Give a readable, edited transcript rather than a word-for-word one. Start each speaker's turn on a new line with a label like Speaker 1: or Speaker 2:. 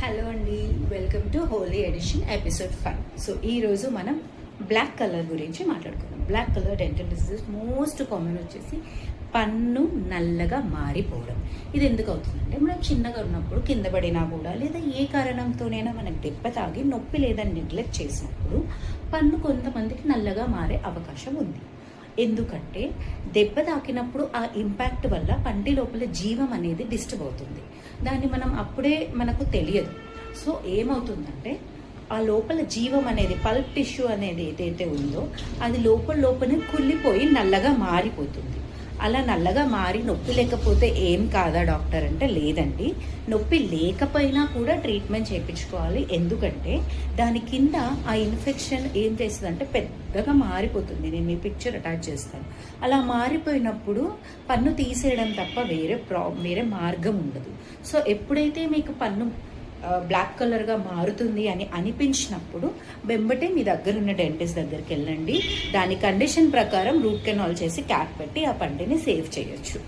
Speaker 1: Hello అండి, welcome to Holi edition episode 5. So ఈరోజు మనం బ్లాక్ కలర్ గురించి మాట్లాడుకుందాం. Black colour dental diseases most common వచ్చేసి పన్ను నల్లగా మారిపోవడం. ఇది ఎందుకు అవుతుందంటే మనం చిన్నగా ఉన్నప్పుడు కింద పడినా కూడా లేదా ఏ కారణంతోనైనా మనకు దెబ్బ తాగి నొప్పి లేదా నెగ్లెక్ట్ చేసినప్పుడు పన్ను కొంతమందికి నల్లగా మారే అవకాశం ఉంది. ఎందుకంటే దెబ్బ తాకినప్పుడు ఆ ఇంపాక్ట్ వల్ల పంటి లోపల జీవం అనేది డిస్టర్బ్ అవుతుంది. దాన్ని మనం అప్పుడే మనకు తెలియదు. సో ఏమవుతుందంటే ఆ లోపల జీవం అనేది పల్ప్ టిష్యూ అనేది ఏదైతే ఉందో అది లోపలనే కుళ్ళిపోయి నల్లగా మారిపోతుంది. అలా నల్లగా మారి నొప్పి లేకపోతే ఏం కాదా డాక్టర్ అంటే లేదండి, నొప్పి లేకపోయినా కూడా ట్రీట్మెంట్ చేయించుకోవాలి. ఎందుకంటే దాని కింద ఆ ఇన్ఫెక్షన్ ఏం చేస్తుందంటే పెద్దగా మారిపోతుంది. నేను మీ పిక్చర్ అటాచ్ చేస్తాను. అలా మారిపోయినప్పుడు పన్ను తీసేయడం తప్ప వేరే మార్గం ఉండదు. సో ఎప్పుడైతే మీకు పన్ను బ్లాక్ కలర్గా మారుతుంది అని అనిపించినప్పుడు వెంబటే మీ దగ్గర ఉన్న డెంటిస్ట్ దగ్గరికి వెళ్ళండి. దాని కండిషన్ ప్రకారం రూట్ కెనాల్ చేసి క్యాప్ పెట్టి ఆ పంటిని సేవ్ చేయొచ్చు.